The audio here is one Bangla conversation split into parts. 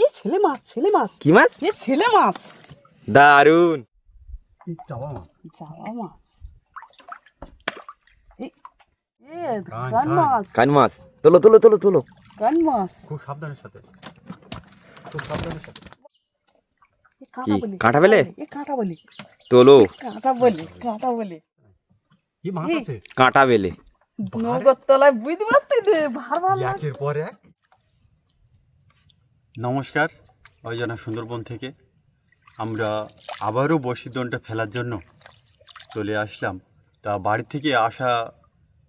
এই ছেলে মাছ, ছেলে মাছ। কি মাছ? এ ছেলে মাছ। দারুন। যাওয়া মাছ। কান মাছ। কান মাছ। তোলো তোলো তোলো তোলো। কান মাছ। খুব সাবধানের সাথে। কি কাঁটা বেলে? এ কাঁটা বলে। তোলো। কাঁটা বলে। কি মাছ আছে? কাঁটা বেলে। নৌকার তলায় বুঝতে পারতি রে, ভালো একের পর এক। নমস্কার, অজানা সুন্দরবন থেকে আমরা আবারও বড়শির দোনটা ফেলার জন্য চলে আসলাম। তা বাড়ি থেকে আসা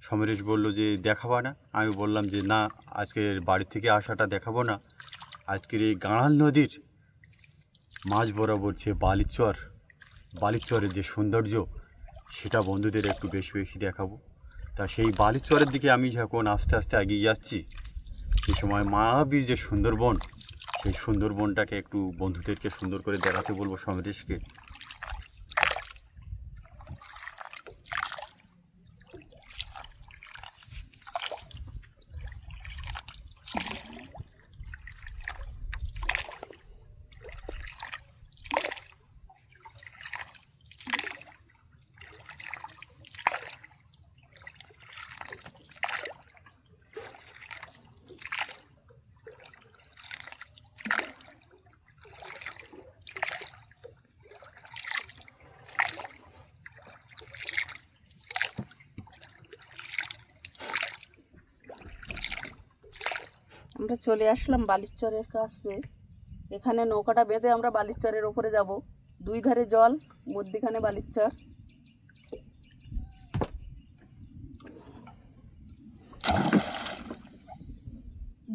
সমরেশ বলল যে দেখাবো না। আমি বললাম যে না, আজকে বাড়ি থেকে আসাটা দেখাবো না, আজকের এই গাঁড়াল নদীর মাঝ বরাবর যে বালিচরের যে সৌন্দর্য সেটা বন্ধুদের একটু বেশি বেশি দেখাবো। তা সেই বালিচরের দিকে আমি যখন আস্তে আস্তে এগিয়ে যাচ্ছি, সেই সময় মায়াবী যে সুন্দরবন, সেই সুন্দরবনটাকে একটু বন্ধুদেরকে সুন্দর করে দেখাতে বলবো সমরেশকে। আমরা চলে আসলাম বালিচরের কাছে। এখানে নৌকাটা বেঁধে আমরা বালিচরের ওপরে যাব। দুই ধারে জল, মধ্যখানে বালিচর।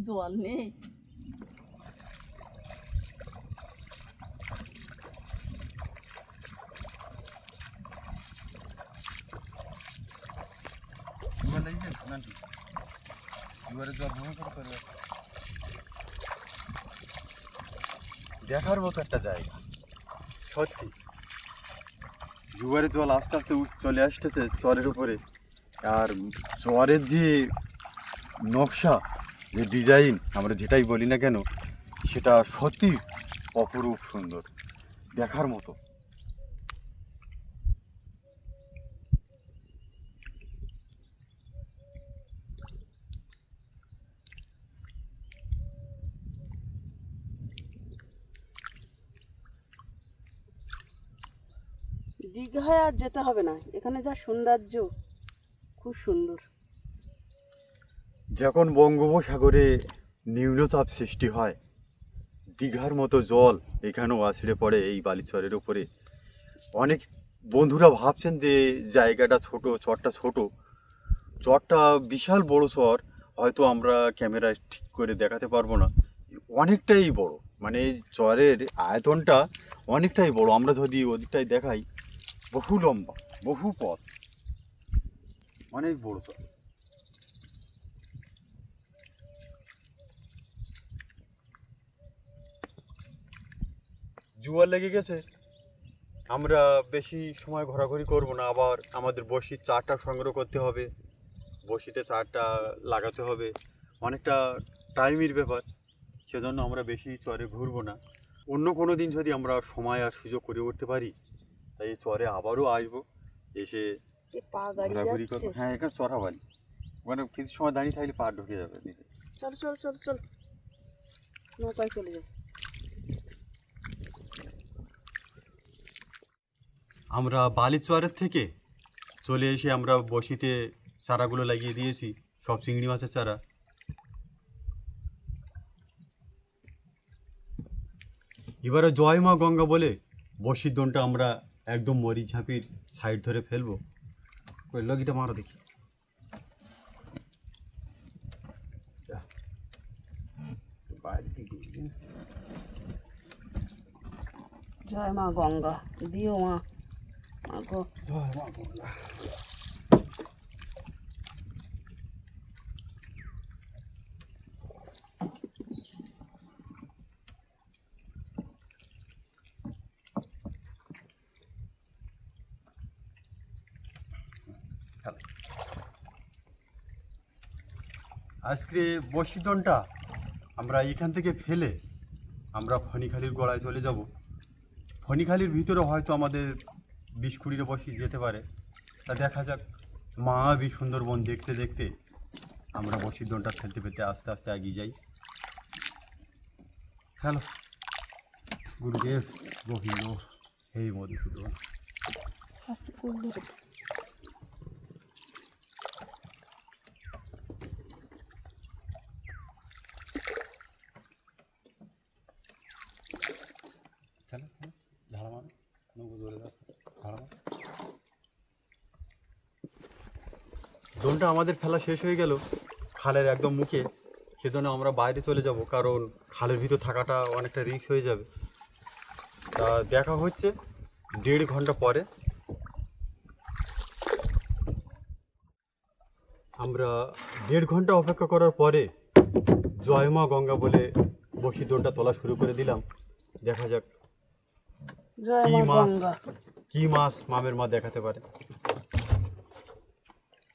জল নেই। দেখার মতো একটা জায়গা সত্যি। জোয়ারের জল আস্তে আস্তে চলে আসতেছে চরের উপরে, আর চরের যে নকশা, যে ডিজাইন, আমরা যেটাই বলি না কেন, সেটা সত্যি অপরূপ সুন্দর, দেখার মতো। দীঘায় আর যেতে হবে না, এখানে যা সৌন্দর্য, খুব সুন্দর। যখন বঙ্গোপসাগরে নিম্নচাপ সৃষ্টি হয়, দীঘার মতো জল এখানেও আছড়ে পড়ে এই বালিচরের উপরে। অনেক বন্ধুরা ভাবছেন যে জায়গাটা ছোট, চরটা ছোট। চরটা বিশাল বড় চর, হয়তো আমরা ক্যামেরায় ঠিক করে দেখাতে পারবো না। অনেকটাই বড়, মানে এই চরের আয়তনটা অনেকটাই বড়। আমরা যদি ওদিকটাই দেখাই, বহু লম্বা, বহু পথ, অনেক বড় চর। জোয়ার লেগে গেছে, আমরা বেশি সময় ঘোরাঘুরি করব না। আবার আমাদের বড়শির চারটা সংগ্রহ করতে হবে, বড়শিতে চারটা লাগাতে হবে, অনেকটা টাইমের ব্যাপার। সেজন্য আমরা বেশি চরে ঘুরবো না। অন্য কোনো দিন যদি আমরা সময় আর সুযোগ করে উঠতে পারি, তাই এই চরে আবারও আসবো, এসে পা গাড়ি ঘোরাঘুরি যাচ্ছে। করবো। হ্যাঁ, এখানে চড়া বাড়ি, মানে কিছু সময় দাঁড়িয়ে থাকলে পা ঢুকে যাবে নিচে। চল, নৌকায় চলে যাই। আমরা বালিচরের থেকে চলে এসে আমরা বড়শিতে চারাগুলো লাগিয়ে দিয়েছি, সব চিংড়ি মাছের চারা। এবারে জয় মা গঙ্গা বলে বড়শির দোনটা আমরা একদম মরিচ ঝাঁপির সাইড ধরে ফেলবো। কই লগিটা মারো দেখি। জয় মা গঙ্গা, দিও মা, গো জয় মা গঙ্গা। আজকে বড়শির দোনটা আমরা এখান থেকে ফেলে আমরা ফণিখালির গোড়ায় চলে যাব। ফণিখালির ভিতরে হয়তো আমাদের 20-20 বসি যেতে পারে। তা দেখা যাক, মায়াবী সুন্দরবন দেখতে দেখতে আমরা বসির দোনটা ফেলতে ফেলতে আস্তে আস্তে এগিয়ে যাই। হ্যালো গুরুদেব গোবিন্দ, হে মধুসূদন। চলো ঝাড়া মারো, নৌকো ধরে যাচ্ছে, ঝাড়া মারো। দোনটা আমাদের ফেলা শেষ হয়ে গেল খালের একদম মুখে। সেজন্য আমরা বাইরে চলে যাব, কারণ খালের ভিতর থাকাটা অনেকটা রিস্ক হয়ে যাবে। তা দেখা হচ্ছে 1.5 ঘন্টা পরে। আমরা 1.5 ঘন্টা অপেক্ষা করার পরে জয় মা গঙ্গা বলে বসি দোনটা তোলা শুরু করে দিলাম। দেখা যাক জয় কি মা মাছ গঙ্গা। কি মাছ মামের মা দেখাতে পারে।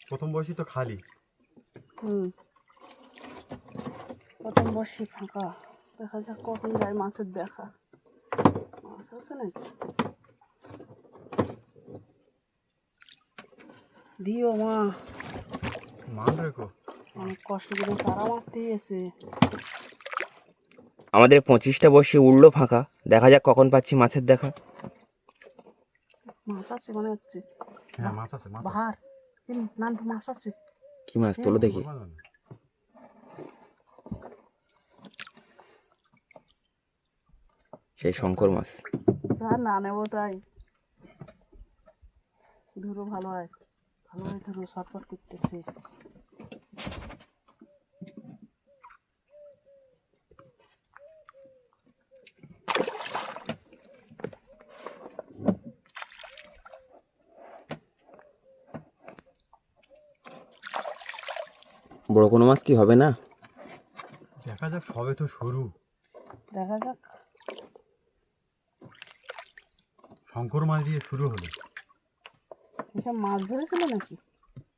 প্রথম বসি তো খালি। প্রথম বর্ষি ফাঁকা, দেখা যাক কখন যায় মাছের দেখা। মাছ আছে নাকি? দিও মা, মান রেখো। অনেক কষ্ট করে তারা মারতে গেছে। আমাদের 25টা বসে উঠলো ফাঁকা, দেখা যাক কখন পাচ্ছি মাছের দেখা। মাছ আছে মনে হচ্ছে। হ্যাঁ মাছ আছে, মাছ আছে। বাহার নান্টু মাছ আছে। কি মাছ তোলো দেখি। সেই শঙ্কর মাছ। যা না নেবো তাই। ধরো ভালো হয়, ভালো হয় ধরো, শর্টকাট করতেছে। বড় কোনো মাছ কি হবে না? দেখা যাক, সবে তো শুরু। দেখা যাক। শঙ্কর মাছ দিয়ে শুরু হলো। এসব মাছ ধরেছিল নাকি?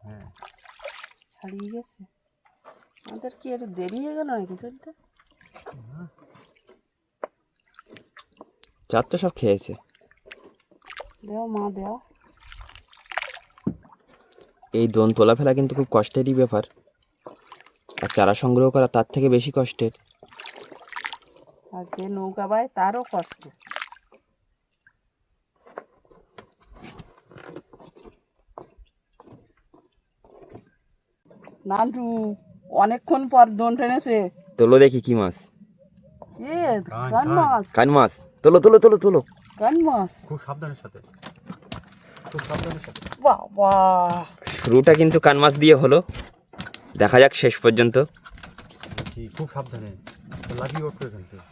হ্যাঁ ছাড়িয়ে গেছে। আমাদের কি একটু দেরি হয়ে গেল নাকি ধরতে? চার তো সব খেয়েছে। দেও মা দেও। এই দোন তোলা ফেলা কিন্তু খুব কষ্টেরই ব্যাপার, আর চারা সংগ্রহ করা তার থেকে বেশি কষ্টের। আর যে নৌকা বায় তারও কষ্ট। নান্টু অনেকক্ষণ পর দোন টেনেছে। তোলো দেখি কি মাছ। এ কান মাছ, কান মাছ। তোলো তোলো তোলো তোলো। কান মাছ। খুব সাবধানের সাথে, খুব সাবধানের সাথে। বাবা, শুরুটা কিন্তু কান মাছ দিয়ে হলো, দেখা যাক শেষ পর্যন্ত। খুব সাবধানে লাগিয়ে ওঠো এখান থেকে।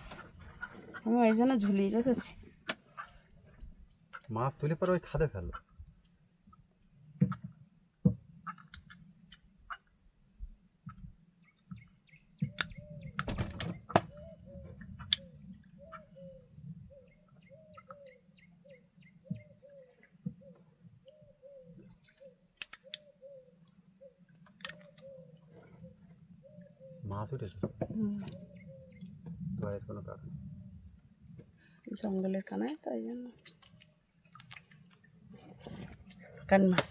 আমি ওই জন্য ঝুলিয়ে রেখেছি। মাছ তুলে পরে ওই খাদে ফেলো। মাছ উঠেছে, ভয়ের কোনো কারণ নেই। জঙ্গলের কানায়, তাই জন্য কান মাছ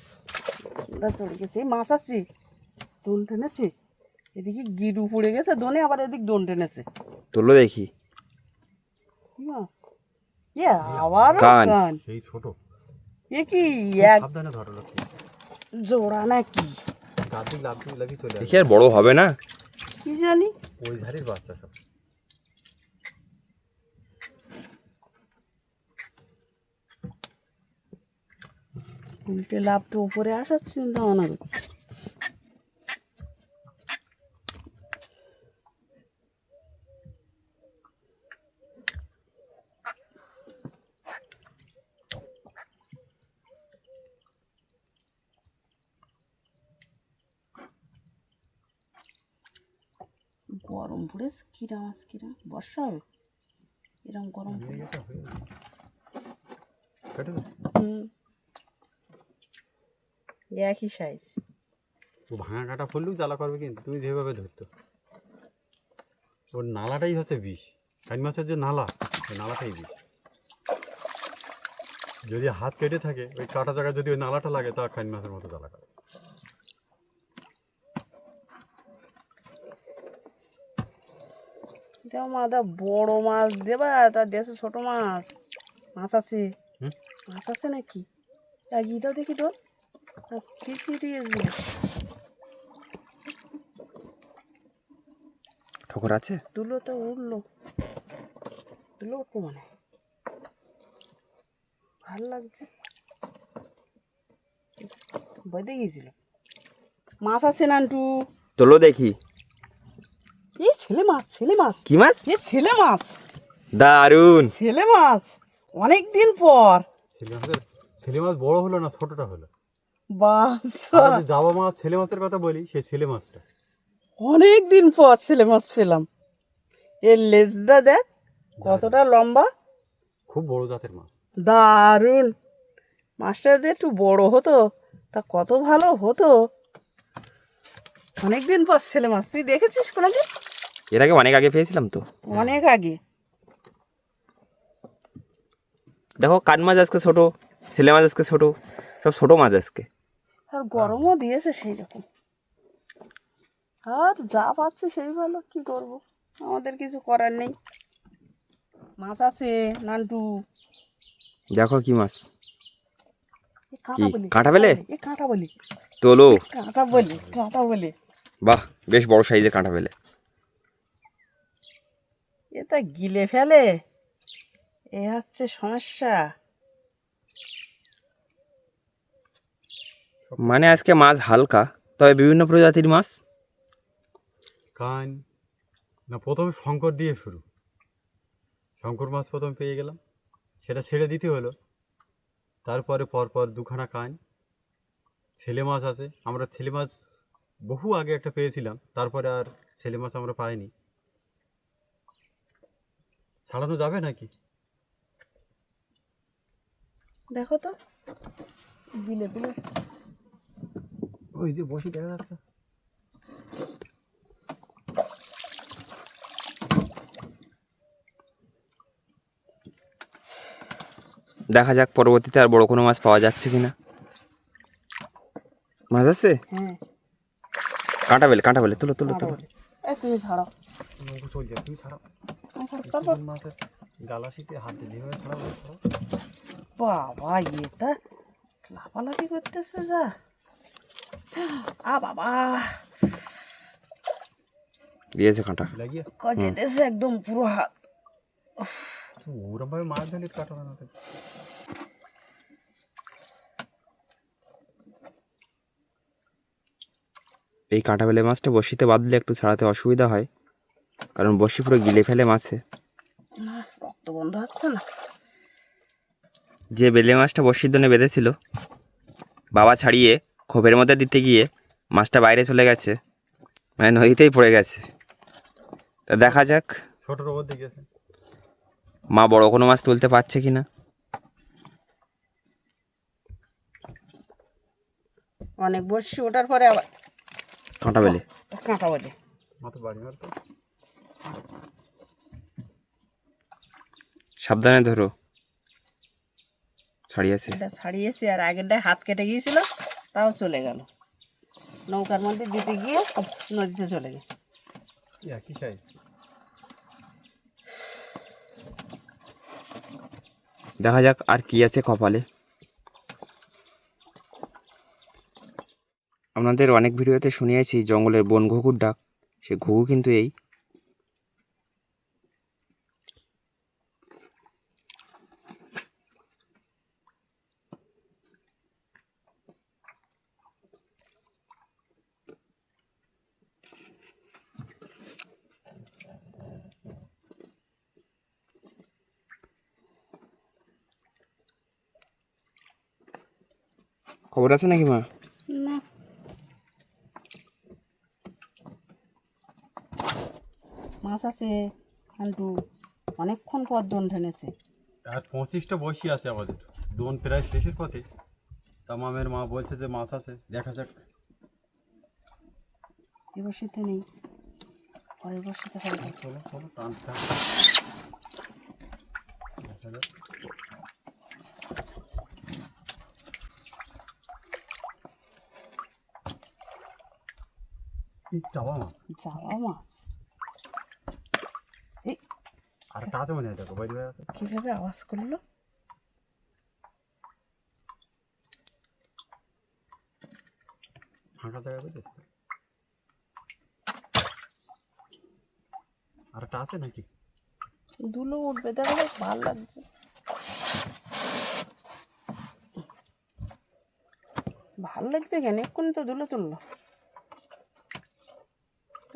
ওরা চলে গেছে। এই মাছ আছে, দোন টেনেছে। এদিকে গিট উপড়ে গেছে দোনে, আবার এদিক দোন টেনেছে। তোলো দেখি। কি মাছ? এ আবার কান। কান। সেই ছোট। এ কি খুব এক সাবধানে ধরো লক্ষ্মী। জোড়া নাকি? গাছ লাভি চলে দেখি আর বড় হবে না। কি জানি। ওই ঝাড়ির বাচ্চা সব। উল্টে লাভ তো উপরে আসার চিন্তা ভাবনা করছি। গরম পড়েছে, কিরাম আজ কিরাম বর্ষা হবে, এরকম গরম পড়ে। একই সাইজ। ও ভাঙা কাটা ফেললেও জ্বালা করবে, কিন্তু তুমি যেভাবে ধরতো ওর নালাটাই হচ্ছে বিষ। কান মাছের যে নালা, ওই নালাটাই দিই। যদি হাত কেটে থাকে, ওই কাটা জায়গায় যদি ওই নালাটা লাগে, তা কান মাছের মতো জ্বালা করে। দেও মা, দা বড় মাছ দেবা, তার দেশে ছোট মাছ মাছ আছে। হুম? মাছ আছে নাকি? গিটা দেখি তোর দিয়েছিল। ঠোকর আছে? তুলো তো উঠলো, তুলো উঠবো মানে ভালো লাগছে। বেঁধে গিয়েছিল মাছ আছে নান্টু। তোলো দেখি। এই ছেলে মাছ, ছেলে মাছ। কি মাছ? এ ছেলে মাছ, দারুন। ছেলে মাছ অনেক দিন পর। ছেলে মাছ বড় হলো না ছোটটা হলো? বাচ্চা, আমরা যে জাবা মাছ ছেলে মাছের কথা বলি, সেই ছেলে মাছটা। অনেক দিন পর ছেলে মাছ পেলাম। এর লেজটা দেখ কতটা লম্বা, খুব বড় জাতের মাছ। দারুণ। মাছটা যদি একটু বড় হতো তা কত ভালো হতো। অনেকদিন পর ছেলে মাছ, তুই দেখেছিস কোনোদিন? এর আগে অনেক আগে পেয়েছিলাম তো। অনেক আগে। দেখো কান মাছ আজকে ছোট, ছেলে মাছ আজকে ছোট, সব ছোট মাছ আজকে। আর গরমও দিয়েছে সেই রকম। আর যা পাচ্ছে সেই ভালো, কি করব, আমাদের কিছু করার নেই। মাছ আছে নান্টু। দেখো কি মাছ। এ কাঁটা কি, বলি, কাঁটা পেলে? এ কাঁটা বলি, তোলো। কাঁটা বলি, কাঁটা বলি। বাহ, বেশ বড় সাইজের কাঁটা পেলে। এ তা গিলে ফেলে, এ হচ্ছে সমস্যা। মানে আজকে মাছ হালকা, তবে বিভিন্ন প্রজাতির মাছ। কান না, প্রথমে শঙ্কর দিয়ে শুরু। শঙ্কর মাছ প্রথম পেয়ে গেলাম, সেটা ছেড়ে দিতে হলো। তারপরে পরপর দুখানা কান। ছেলে মাছ আছে, আমরা ছেলে মাছ বহু আগে একটা পেয়েছিলাম, তারপরে আর ছেলে মাছ আমরা পাইনি। ছাড়ানো যাবে নাকি? দেখো তো গিলে ফেলে। ওই যে বসি দেখা যাচ্ছে। দেখা যাক পরবর্তীতে আর বড় কোনো মাছ পাওয়া যাচ্ছে কিনা। মাছ আছে? হ্যাঁ, কাঁটা পেলে, কাঁটা পেলে, তুলো তুলো কাঁটা তুলো। বলি। এ তুমি ছাড়াও, চলছে, তুমি ছাড়াও। আমি ছাড়াও, তারপর। মাছের গালাশিতে হাত দিলে এভাবে ছাড়াও, ছাড়াও। বাবা, এটা লাফালাফি করতেছে যা। বাবা, দিয়েছে কাঁটা। লাগিয়ে যেতেছে একদম পুরো হাত। ওরম ভাবে মাছ ধরলে কাটাবে না। এই কাঁটা বেলে মাছটা বড়শিতে বাঁধলে একটু ছাড়াতে অসুবিধা হয়, কারণ বড়শি পুরো গিলে ফেলে মাছে। রক্ত বন্ধ হচ্ছে না। যে বেলে মাছটা বড়শির দনে বেঁধেছিল, বাবা ছাড়িয়ে খোপের মধ্যে দিতে গিয়ে মাছটা বাইরে চলে গেছে, মানে নদীতেই পড়ে গেছে। তা দেখা যাক ছোটর ওপর দিকে গেছে। মা বড় কোনো মাছ তুলতে পারছে কি না। অনেক বসছি ওঠার পরে আবার কাঁটা বেলে, কাঁটা বলে। মাথা বাড়ি মারতো। সাবধানে ধরো, ছাড়িয়েছে। এটা ছাড়িয়েছি, আর আগেরটায় হাত কেটে গিয়েছিল, তাও চলে গেল। নৌকার মধ্যে দিতে গিয়ে নদীতে চলে গেল। একই সাইজ। দেখা যাক আর কি আছে কপালে। আপনাদের অনেক ভিডিওতে শুনিয়েছি জঙ্গলের বন ঘুঘুর ডাক, সে ঘুঘু কিন্তু এই। খবর আছে নাকি মা? না, মাছ আছে কিন্তু অনেকক্ষণ পর দোন টেনেছে। আর 25টা বসি আছে আমাদের, দোন প্রায় শেষের পথে। তা মামের মা বলছে যে মাছ আছে, দেখা যাক। এ বসিতে নেই, পরের বসিতে হবে। চলো চলো, টানতে থাকো। চাওয়া মাছ যাওয়া মাছ এই আর একটা আছে মনে হয়, দেখো বাইরে আছে। কিভাবে আওয়াজ করলো? ফাঁকা জায়গা পেয়েছিস? আর একটা আছে নাকি? দুলো উঠবে, দেখো বেশ ভালো লাগছে। ভাল লাগতে কেন, এক্ষুনি তো দুলো তুললো।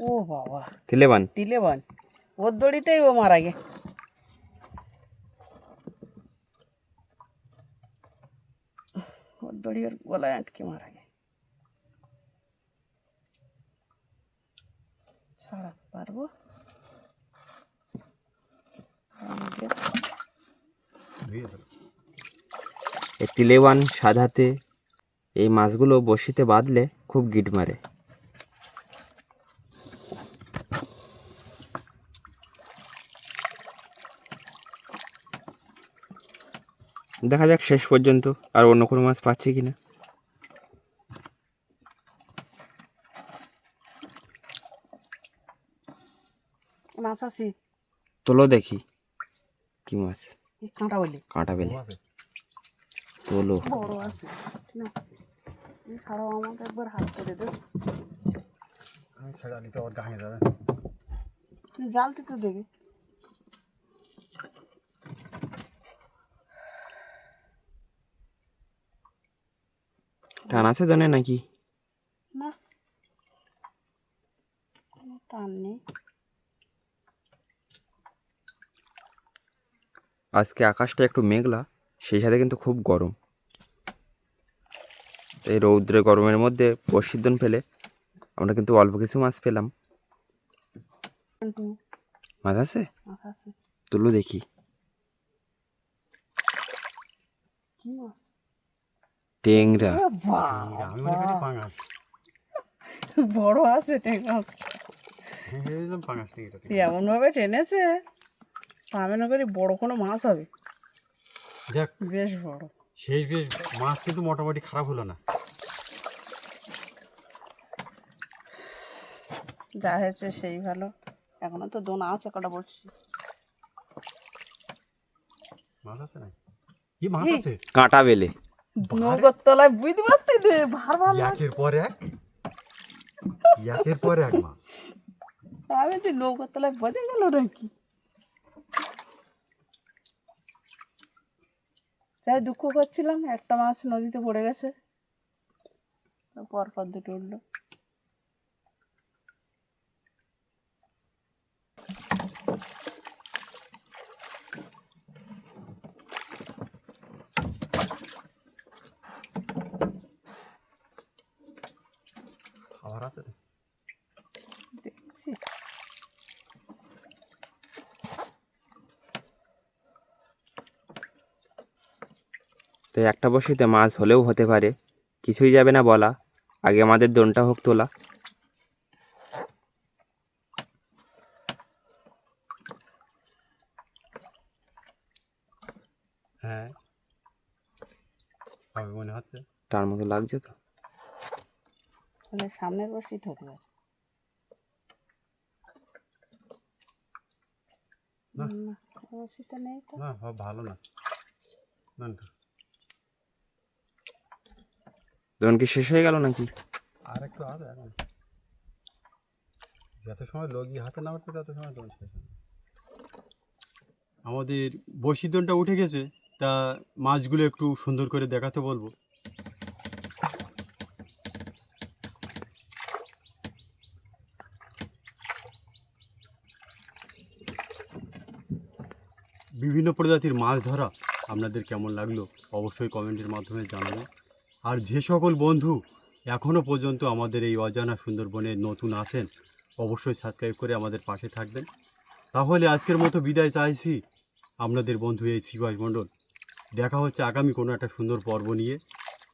ও বাবা, তিলেবান। তিলেবান, ওর দড়িতেই ও মারা গে। ওর দড়ি ওর গলায় আটকে মারা গে। ছাড়াতে পারবো? এই তিলেবান সাধাতে এই মাছগুলো বড়শিতে বাঁধলে খুব গিট মারে। দেখা যাক শেষ পর্যন্ত আর অন্য কোনো মাছ পাচ্ছি কিনা। মাছ আছে, তোলো দেখি কি মাছ। এই কাঁটা বলি কাঁটা বেলে তোলো। বড় আছে না, এই ছাড়াও আমাকে একবার হাত করে দে। আমি ছেড়ে নিতে ওর গায়ে যাবে। জালতে তো দেবে। টান আছে জানে নাকি? না, কোনো টান নেই। আজকে আকাশটা একটু মেঘলা, সেই সাথে কিন্তু খুব গরম। এই রৌদ্রে গরমের মধ্যে বড়শির ফেলে আমরা কিন্তু অল্প কিছু মাছ পেলাম। কিন্তু মাছ আছে, মাছ আছে। তুলো দেখি। কি মাছ? টেংরা। এ আমি মনে করি বাবা, পাঙাশ। বড় আছে টেঙ্গা। ভেবেছিলাম পাঙাশ থেকে এটা। এমন ভাবে টেনেছে, আমি না করি বড় কোনো মাছ হবে। যাক, বেশ বড়। শেষ বেশ মাছ কিন্তু মোটামুটি খারাপ হলো না। যা হয়েছে সেই ভালো। এখনো তো দোনা আছে, কটা বলছি। মাছ আছে না? কি মাছ আছে? কাঁটা বেলে। নৌকোর তলায় বুঝতে পারতে দে, ভার ভার মাছ। একের পর এক, একের পর এক মাছ। আমি তো নৌকোর তলায় বোঝা গেল নাকি। যাই দুঃখ করছিলাম, একটা মাছ নদীতে পড়ে গেছে, পরপর দুটো উঠলো। আবার আছে রে। দেখছি তো একটা বড়শিতে মাছ হলেও হতে পারে, কিছুই যাবে না বলা। আগে আমাদের দোনটা হোক তোলা। হ্যাঁ, হবে মনে হচ্ছে। তার মতো লাগছে তো। মানে সামনের বর্ষিত হতে পারে। না। না, বর্ষিত নেই তো। না, ভালো না। না না, দোন কি শেষ হয়ে গেল নাকি? আর একটু আছে এখন। যত সময় লগি হাতে না উঠবে তত সময় দোন শেষ হবে। আমাদের বড়শির দোনটা উঠে গেছে, তা মাছগুলো একটু সুন্দর করে দেখাতে বলবো। বিভিন্ন প্রজাতির মাছ ধরা আপনাদের কেমন লাগলো অবশ্যই কমেন্টের মাধ্যমে জানাবেন। আর যে সকল বন্ধু এখনও পর্যন্ত আমাদের এই অজানা সুন্দরবনে নতুন আছেন, অবশ্যই সাবস্ক্রাইব করে আমাদের পাশে থাকবেন। তাহলে আজকের মতো বিদায় চাইছি আপনাদের বন্ধু এই শিবাস মণ্ডল। দেখা হচ্ছে আগামী কোনো একটা সুন্দর পর্ব নিয়ে।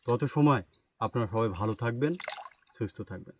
তত সময় আপনারা সবাই ভালো থাকবেন, সুস্থ থাকবেন।